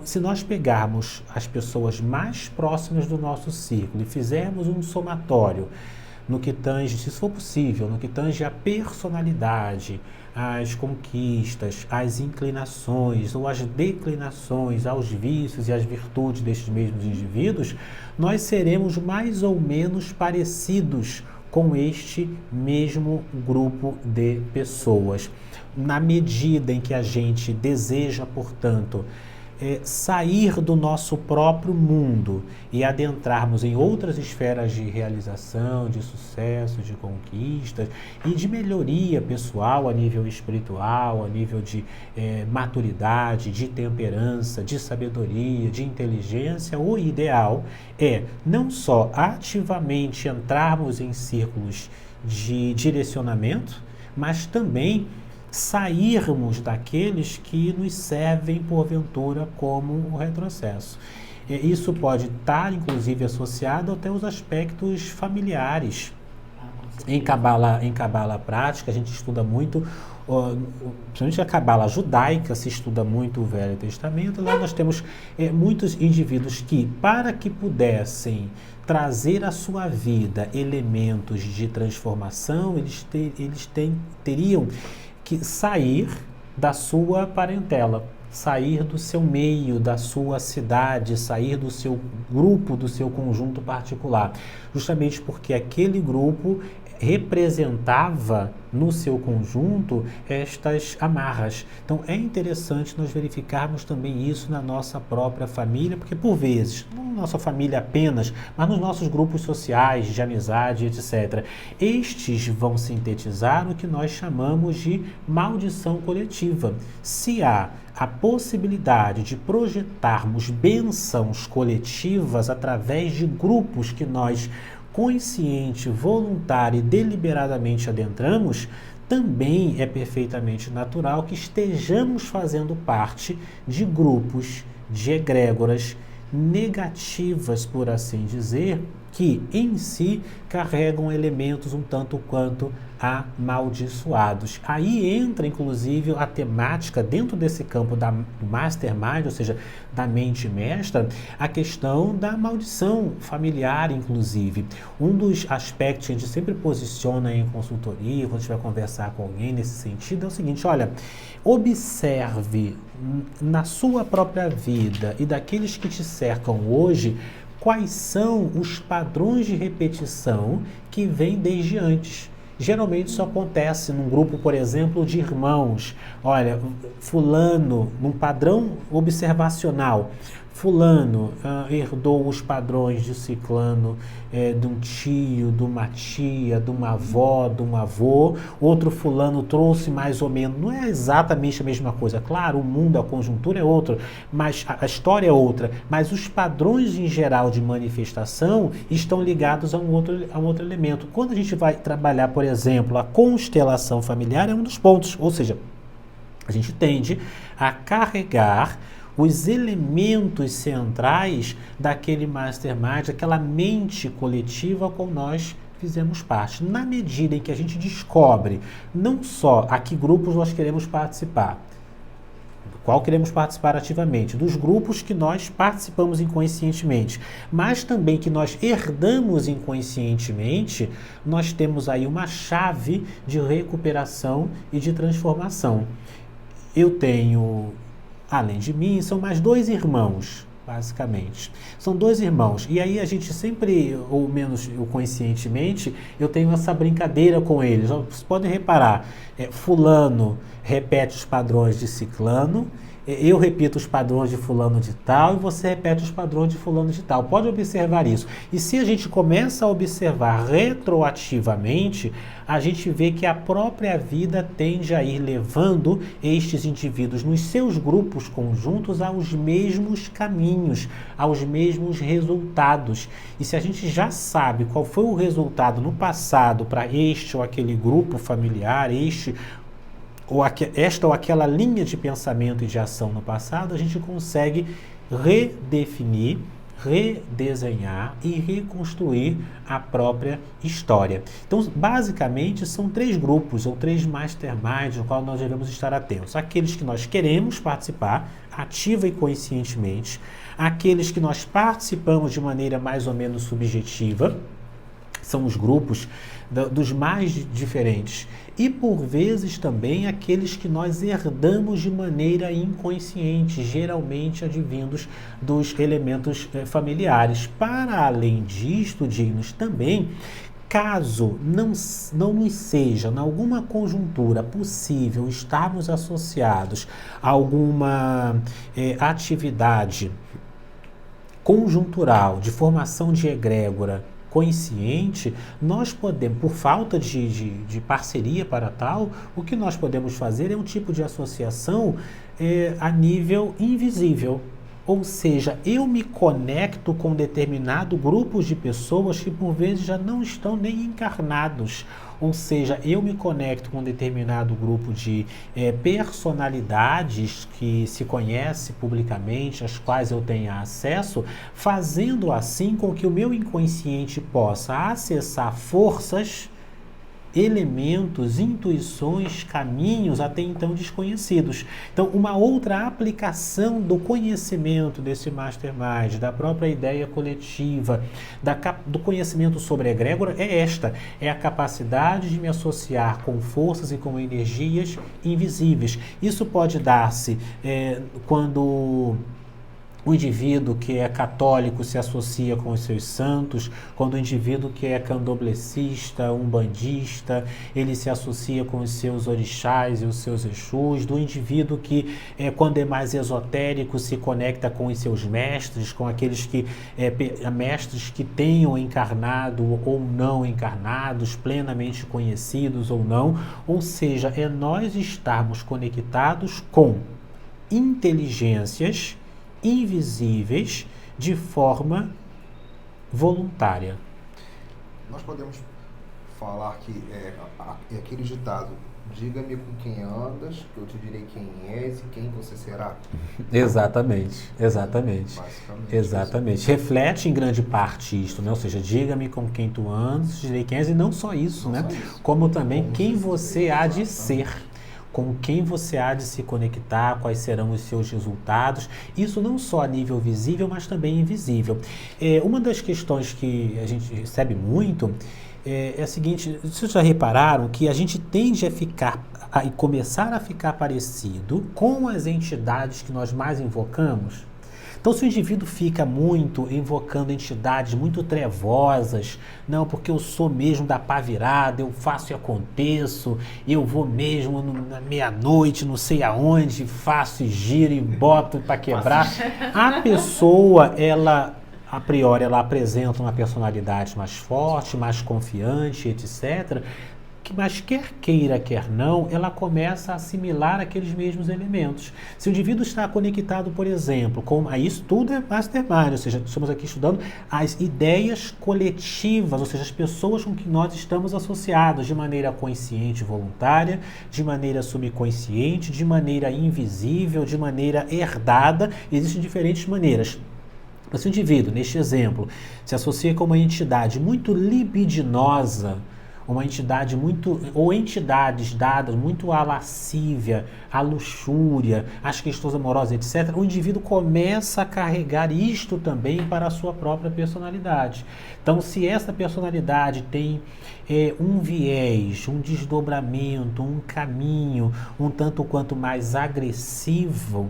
se nós pegarmos as pessoas mais próximas do nosso círculo e fizermos um somatório no que tange, se for possível, no que tange a personalidade, as conquistas, as inclinações ou as declinações, aos vícios e às virtudes destes mesmos indivíduos, nós seremos mais ou menos parecidos com este mesmo grupo de pessoas. Na medida em que a gente deseja, portanto, sair do nosso próprio mundo e adentrarmos em outras esferas de realização, de sucesso, de conquistas e de melhoria pessoal a nível espiritual, a nível de maturidade, de temperança, de sabedoria, de inteligência, o ideal é não só ativamente entrarmos em círculos de direcionamento, mas também sairmos daqueles que nos servem, porventura, como o retrocesso. Isso pode estar, inclusive, associado até aos aspectos familiares. Em Cabala prática, a gente estuda muito, principalmente a Cabala judaica, se estuda muito o Velho Testamento. Lá nós temos muitos indivíduos que, para que pudessem trazer à sua vida elementos de transformação, eles teriam que sair da sua parentela, sair do seu meio, da sua cidade, sair do seu grupo, do seu conjunto particular, justamente porque aquele grupo representava no seu conjunto estas amarras. Então é interessante nós verificarmos também isso na nossa própria família, porque por vezes, não na nossa família apenas, mas nos nossos grupos sociais, de amizade, etc. Estes vão sintetizar o que nós chamamos de maldição coletiva. Se há a possibilidade de projetarmos bênçãos coletivas através de grupos que nós consciente, voluntária e deliberadamente adentramos, também é perfeitamente natural que estejamos fazendo parte de grupos, de egrégoras negativas, por assim dizer, que em si carregam elementos um tanto quanto amaldiçoados. Aí entra, inclusive, a temática, dentro desse campo do mastermind, ou seja, da mente mestra, a questão da maldição familiar, inclusive. Um dos aspectos que a gente sempre posiciona em consultoria, quando a gente vai conversar com alguém nesse sentido, é o seguinte: olha, observe na sua própria vida e daqueles que te cercam hoje, quais são os padrões de repetição que vêm desde antes. Geralmente isso acontece num grupo, por exemplo, de irmãos. Olha, fulano, num padrão observacional, fulano herdou os padrões de ciclano, de um tio, de uma tia, de uma avó, de um avô. Outro fulano trouxe mais ou menos. Não é exatamente a mesma coisa. Claro, o mundo, a conjuntura é outra, mas a história é outra. Mas os padrões em geral de manifestação estão ligados a um outro elemento. Quando a gente vai trabalhar, por exemplo, a constelação familiar, é um dos pontos. Ou seja, a gente tende a carregar os elementos centrais daquele mastermind, aquela mente coletiva com nós fizemos parte. Na medida em que a gente descobre não só a que grupos nós queremos participar, do qual queremos participar ativamente, dos grupos que nós participamos inconscientemente, mas também que nós herdamos inconscientemente, nós temos aí uma chave de recuperação e de transformação. Eu tenho, além de mim, são mais 2 irmãos, basicamente. São 2 irmãos. E aí a gente sempre, ou menos conscientemente, eu tenho essa brincadeira com eles. Vocês podem reparar, fulano repete os padrões de ciclano, eu repito os padrões de fulano de tal e você repete os padrões de fulano de tal. Pode observar isso. E se a gente começa a observar retroativamente, a gente vê que a própria vida tende a ir levando estes indivíduos nos seus grupos conjuntos aos mesmos caminhos, aos mesmos resultados. E se a gente já sabe qual foi o resultado no passado para este ou aquele grupo familiar, esta ou aquela linha de pensamento e de ação no passado, a gente consegue redefinir redesenhar e reconstruir a própria história. Então, basicamente, são 3 grupos ou 3 masterminds no qual nós devemos estar atentos. Aqueles que nós queremos participar, ativa e conscientemente. Aqueles que nós participamos de maneira mais ou menos subjetiva, são os grupos dos mais diferentes. E, por vezes, também aqueles que nós herdamos de maneira inconsciente, geralmente advindos dos elementos familiares. Para além disto, dignos também, caso não nos seja, em alguma conjuntura possível, estarmos associados a alguma atividade conjuntural de formação de egrégora consciente, nós podemos, por falta de parceria para tal, o que nós podemos fazer é um tipo de associação a nível invisível. Ou seja, eu me conecto com determinado grupo de pessoas que por vezes já não estão nem encarnados. Ou seja, eu me conecto com um determinado grupo de personalidades que se conhece publicamente, às quais eu tenho acesso, fazendo assim com que o meu inconsciente possa acessar forças, elementos, intuições, caminhos até então desconhecidos. Então, uma outra aplicação do conhecimento desse mastermind, da própria ideia coletiva, do conhecimento sobre a egrégora é esta, é a capacidade de me associar com forças e com energias invisíveis. Isso pode dar-se quando o indivíduo que é católico se associa com os seus santos, quando o indivíduo que é candomblessista, umbandista, ele se associa com os seus orixás e os seus exus, do indivíduo que, quando é mais esotérico, se conecta com os seus mestres, com aqueles que, mestres que tenham encarnado ou não encarnados, plenamente conhecidos ou não, ou seja, é nós estarmos conectados com inteligências invisíveis de forma voluntária. Nós podemos falar que é aquele ditado: diga-me com quem andas, que eu te direi quem és e quem você será. Exatamente. Basicamente. Exatamente. Reflete em grande parte isto, né? Ou seja, diga-me com quem tu andas, te direi quem és, e não só isso, né? Como também quem você há de ser. Com quem você há de se conectar, quais serão os seus resultados, isso não só a nível visível, mas também invisível. Uma das questões que a gente recebe muito é a seguinte: vocês já repararam que a gente tende a começar a ficar parecido com as entidades que nós mais invocamos? Então, se o indivíduo fica muito invocando entidades muito trevosas, não, porque eu sou mesmo da pá virada, eu faço e aconteço, eu vou mesmo na meia-noite, não sei aonde, faço e giro e boto para quebrar, a pessoa, a priori, ela apresenta uma personalidade mais forte, mais confiante, etc., mas quer queira, quer não, ela começa a assimilar aqueles mesmos elementos. Se o indivíduo está conectado, por exemplo, isso tudo é mastermind, ou seja, estamos aqui estudando as ideias coletivas, ou seja, as pessoas com que nós estamos associados de maneira consciente e voluntária, de maneira subconsciente, de maneira invisível, de maneira herdada. Existem diferentes maneiras. Mas se o indivíduo, neste exemplo, se associa com uma entidade muito libidinosa, uma entidade ou entidades dadas muito à lascívia, à luxúria, às questões amorosas, etc., o indivíduo começa a carregar isto também para a sua própria personalidade. Então, se essa personalidade tem um viés, um desdobramento, um caminho um tanto quanto mais agressivo,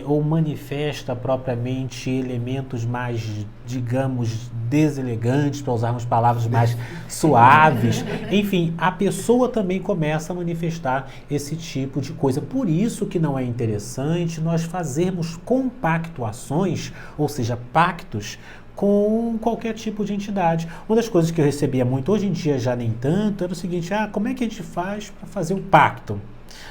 ou manifesta propriamente elementos mais, digamos, deselegantes, para usarmos palavras mais suaves, enfim, a pessoa também começa a manifestar esse tipo de coisa. Por isso que não é interessante nós fazermos compactuações, ou seja, pactos, com qualquer tipo de entidade. Uma das coisas que eu recebia muito, hoje em dia já nem tanto, era o seguinte: como é que a gente faz para fazer um pacto?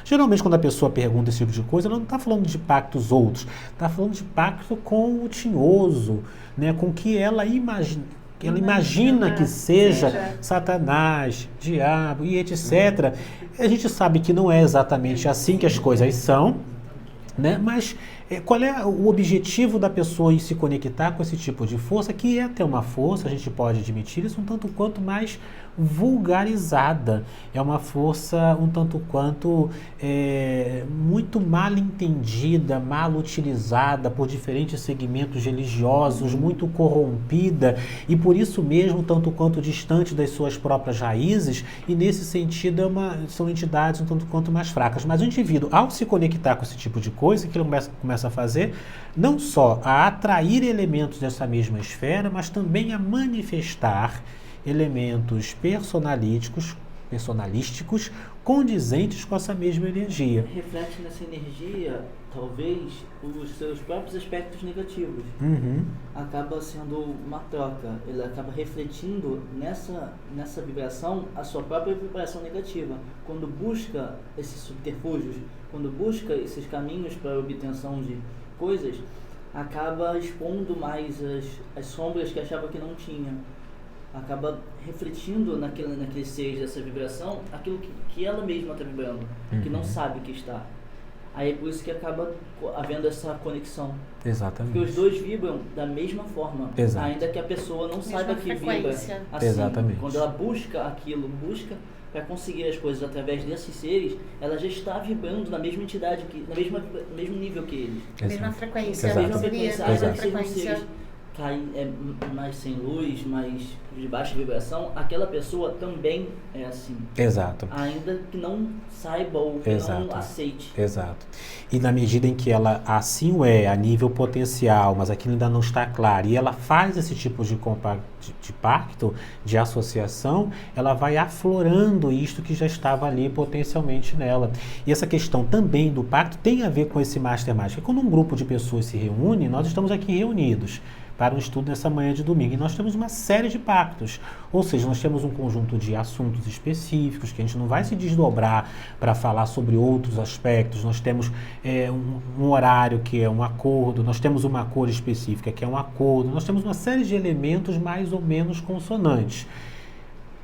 Geralmente, quando a pessoa pergunta esse tipo de coisa, ela não está falando de pactos outros, está falando de pacto com o tinhoso, né, com o que ela imagina. Ela imagina que seja Satanás, diabo e etc. A gente sabe que não é exatamente assim que as coisas são, né? Mas Qual é o objetivo da pessoa em se conectar com esse tipo de força, que é ter uma força, a gente pode admitir isso, um tanto quanto mais vulgarizada. É uma força um tanto quanto muito mal entendida, mal utilizada por diferentes segmentos religiosos, muito corrompida e por isso mesmo tanto quanto distante das suas próprias raízes, e nesse sentido são entidades um tanto quanto mais fracas. Mas o indivíduo, ao se conectar com esse tipo de coisa, que ele começa a fazer, não só a atrair elementos dessa mesma esfera, mas também a manifestar elementos personalísticos condizentes com essa mesma energia. Reflete nessa energia, talvez, os seus próprios aspectos negativos. Acaba sendo uma troca. Ele acaba refletindo nessa vibração a sua própria vibração negativa. Quando busca esses subterfúgios, quando busca esses caminhos para a obtenção de coisas, acaba expondo mais as sombras que achava que não tinha. Acaba refletindo naquele ser dessa vibração aquilo que ela mesma está vibrando, que não sabe que está. Aí é por isso que acaba havendo essa conexão. Exatamente. Porque os dois vibram da mesma forma, Exato. Ainda que a pessoa não saiba que vibra assim. Exatamente. Quando ela busca aquilo, para conseguir as coisas através desses seres, ela já está vibrando na mesma entidade, no mesmo nível que eles. Exato. Mesma frequência. Exato. Mesma frequência. Exato. Ainda que sejam seres mais sem luz, mais de baixa vibração, aquela pessoa também é assim. Exato. Ainda que não saiba ou que não aceite. Exato. E na medida em que ela assim o é, a nível potencial, mas aquilo ainda não está claro, e ela faz esse tipo de pacto, de associação, ela vai aflorando isto que já estava ali potencialmente nela. E essa questão também do pacto tem a ver com esse mastermind. Porque quando um grupo de pessoas se reúne, nós estamos aqui reunidos para um estudo nessa manhã de domingo. E nós temos uma série de pactos, ou seja, nós temos um conjunto de assuntos específicos que a gente não vai se desdobrar para falar sobre outros aspectos. Nós temos um horário que é um acordo, nós temos uma cor específica que é um acordo, nós temos uma série de elementos mais ou menos consonantes.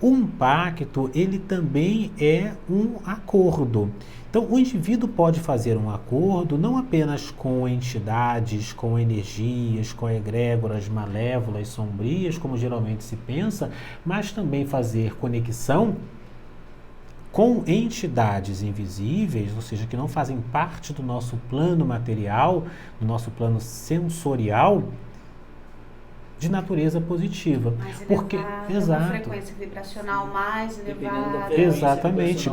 Um pacto, ele também é um acordo. Então, o indivíduo pode fazer um acordo não apenas com entidades, com energias, com egrégoras malévolas, sombrias, como geralmente se pensa, mas também fazer conexão com entidades invisíveis, ou seja, que não fazem parte do nosso plano material, do nosso plano sensorial, de natureza positiva. Mais porque elevada, uma frequência vibracional mais elevada. Exatamente.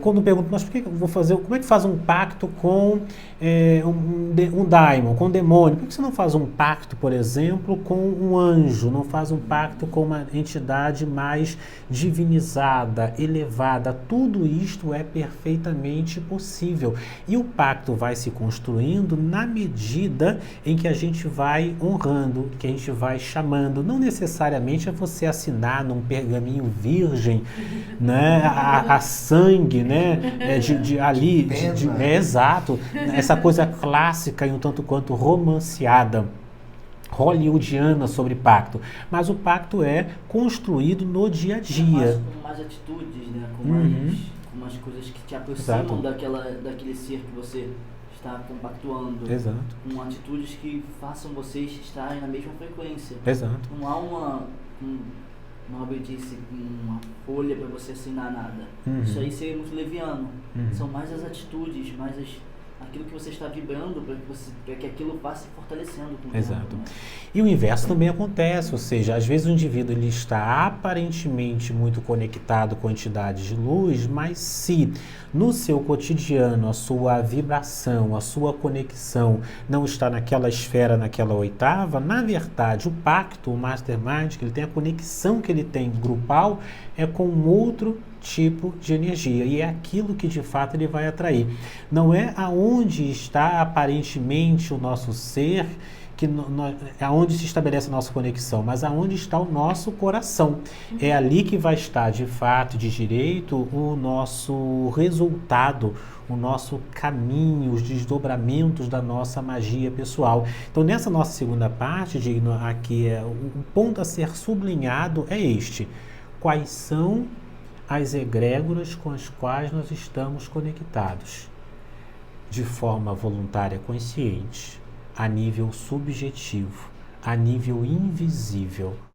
Quando pergunto, mas por que eu vou fazer, como é que faz um pacto com um daimon, com um demônio? Por que você não faz um pacto, por exemplo, com um anjo? Não faz um pacto com uma entidade mais divinizada, elevada? Tudo isto é perfeitamente possível. E o pacto vai se construindo na medida em que a gente vai honrando, que a gente vai chamando. Não necessariamente é você assinar num pergaminho virgem, né, a sangue, né, exato, essa coisa clássica e um tanto quanto romanceada, hollywoodiana sobre pacto. Mas o pacto é construído no dia a dia. Com mais atitudes, né, com mais coisas que te aproximam daquele ser que você está compactuando. Exato. Com atitudes que façam vocês estarem na mesma frequência. Exato. Não há uma obediência, uma folha para você assinar nada. Isso aí seria muito leviano. São mais as atitudes, mais aquilo que você está vibrando para que aquilo vá se fortalecendo. Exato. E o inverso também acontece, ou seja, às vezes o indivíduo ele está aparentemente muito conectado com entidades de luz, mas se no seu cotidiano a sua vibração, a sua conexão não está naquela esfera, naquela oitava, na verdade o pacto, o mastermind, que ele tem a conexão que ele tem grupal, é com um outro tipo de energia, e é aquilo que de fato ele vai atrair. Não é aonde está aparentemente o nosso ser, aonde se estabelece a nossa conexão, mas aonde está o nosso coração. É ali que vai estar de fato, de direito, o nosso resultado, o nosso caminho, os desdobramentos da nossa magia pessoal. Então, nessa nossa segunda parte, aqui o ponto a ser sublinhado é este: quais são as egrégoras com as quais nós estamos conectados? de forma voluntária consciente, a nível subjetivo, a nível invisível.